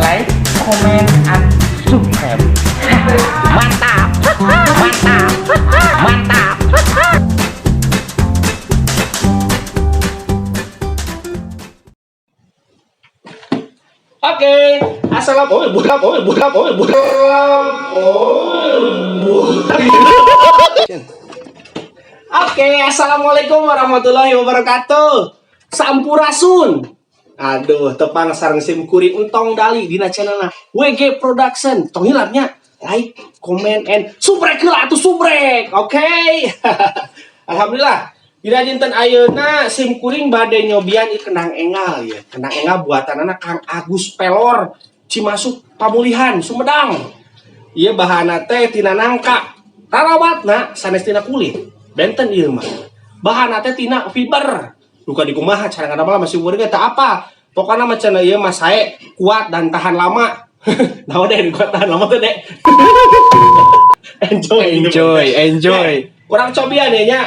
Like, comment, and subscribe. Mantap, mantap, mantap. Oke, assalamualaikum warahmatullahi wabarakatuh. Sampurasun. Aduh, tepang sareng sim kuring entong dali dina channelna WG Production. Tong hilapnya like, comment, and subrek heula atuh subrek. Oke. Alhamdulillah. Dina dinten ayeuna sim kuring bade nyobian ieu kenang engal ya. Kenang engal buatanana Kang Agus Pelor Cimasuk Pamulihan Sumedang. Ieu bahanna teh tina nangka. Tarawatna sanes tina kulit. Benten ieu mah. Bahanna teh tina fiber. Duka dikumaha cara kadang masih urang teh apa? Pokoknya macam ieu mah sae kuat dan tahan lama. Naon deh kuat tahan lama teh, Dek. Enjoy. Kurang cobian ya nya.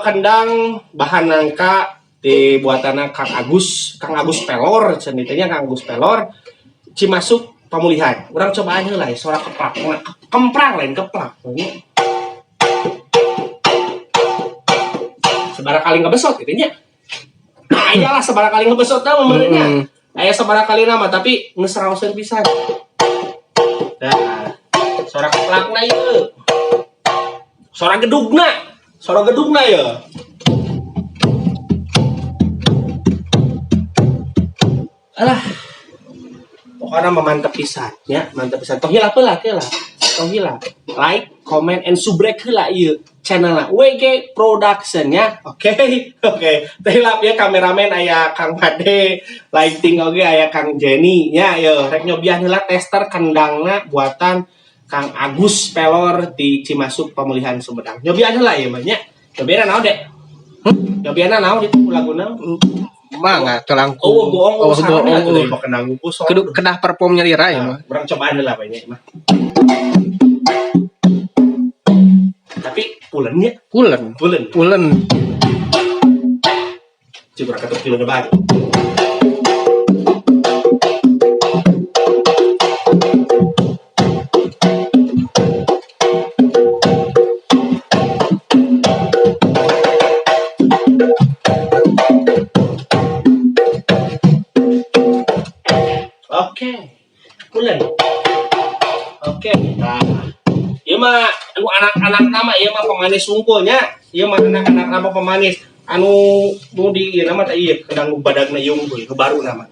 Kendang bahan nangka di buatanna Kang Agus Pelor, cenitanya Kang Agus Pelor Cimasuk Pamulihan. Urang cobaan heula suara keplak. Kemprang lain keplak. Sebarang kali ngebesot gitu nya. Ayalah sebarang kali ngebesot teh memerenya. Aya sebarang kali nama tapi geus raoseun pisan. Dah. Suara keplakna ieu. Suara gedugna ya. Alah. Pokoknya mantep pisan nya, mantep pisan. Tong hilap heula ke lah. Tong hilap. Like, comment, and subscribe heula ieu channelna WG Production ya. Oke. Teh hilap ya kameramen aya Kang Made, lighting oge aya Kang Jenny nya yo. Rek nyobian heula tester kendangna buatan Kang Agus Pelor di Cimasuk Pamulihan Sumedang. Nyobian heula ieu mah nya. Nyobian naon, Dek? Nyobian naon itu laguna? Mangga telangku. Bohong sarana tuh dari kendang ngumpul. Kedah performnya lira ya mah. Urang cobaan heula bae nya mah. Tapi pulennya pulen coba ketuk kilo debat. Oke, pulen. Oke, nah. Ieu mah anu anak-anak nama ieu mah pemanis sungkulnya. Ieu mah anak-anak nama pemanis. Anu nu di ieu nama teh ieu kendang badagna ieu unggul baru nama.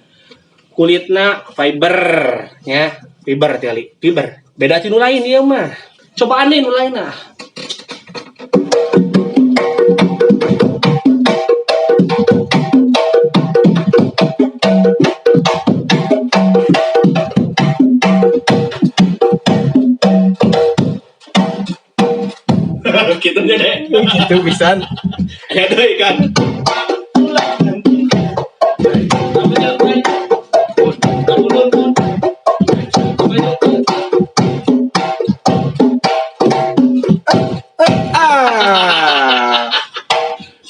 Kulitna fiber nya, fiber teh fiber. Beda ti nu lain ieu mah. Cobaan deui nu lainna. Gitu nya Dek. Gitu pisan. Ya deui kan.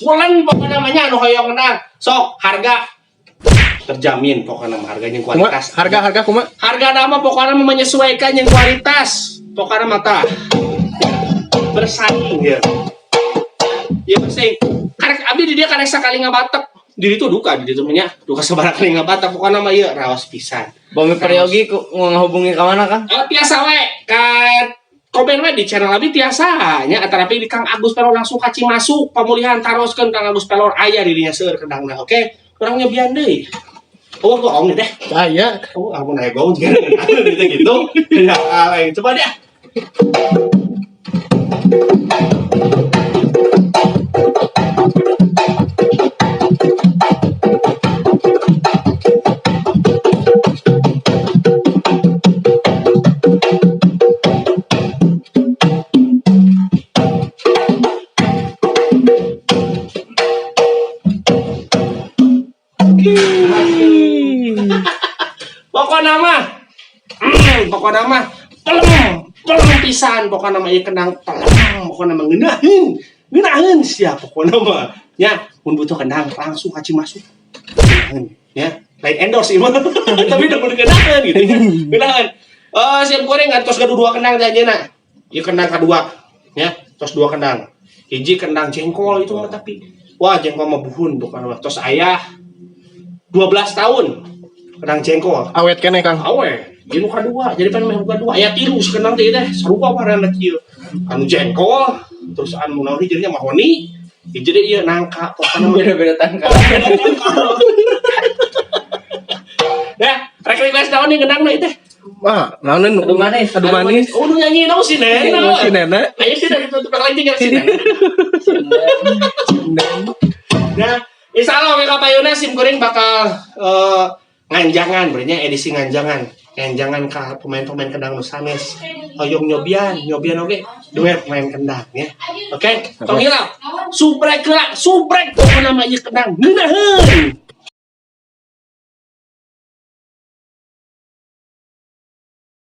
Bulan pokoknya namanya anu hoyong nang. Sok harga terjamin pokoknya harganya kualitas. Harga kumaha? Harga nama pokoknya menyesuaikan yang kualitas. Pokoknya mata bersaing ya. Ya bersaing. Karek abdi di dia karek sakali ngabatek. Diri tuh duka di ditu nya. Duka sabaraha kali ngabatek pokoknya mah ieu raos pisan. Bami peryogi ngahubungi ka mana Kang? Tiasa we ka komen we di channel abdi tiasa nya antara di Kang Agus Pelor langsung ka Cimasuk Pamulihan taroskeun Kang Agus Pelor aya di dinya seueur kendangna. Oke. Urang nyobian deui. Oh, goong deh. Aya. Oh, ampun aya goong juga gitu. Ya, coba deh. Pokoknya mah pokoknya mah pelem pisan pokoknya mah ieu kendang pelem pokoknya mah ngeunaheun sia pokoknya mah nya mun butuh kendang langsung kaci masuk ngeunaheun ya lain endorse ieu mah tapi udah ngeunaheun gitu ya ngeunaheun siap goreng tos gaduh dua kendang janjeuna ieu kendang kadua ya tos dua kendang hiji kendang jengkol itu mah tapi wah jengkol mah buhun pokoknya mah tos aya 12 tahun kendang jengkol Awet kene Kang. awe ini kadua jadi pengen main kadua aya tilu sekenang teh sarupa warna kieu anu jengkol terus anu naon jadinya mahoni jadi ieu nangka pokona Beda-beda tangkal. ya rek request naon nih gendangna ieu teh Wah, naonin Adu manis. Adu manis. oh nu nyanyi naon si Nena Si Nena. ayo sih dari tutup kelinting si Nena nah insyaallah we kapayuna sim goreng bakal nganjangan berarti edisi nganjangan ka pemain-pemain kendang nu sanes hoyong nyobian oge duet main kendang ya oke tong hilap subrek pokona mah ieu kendang ngeunaheun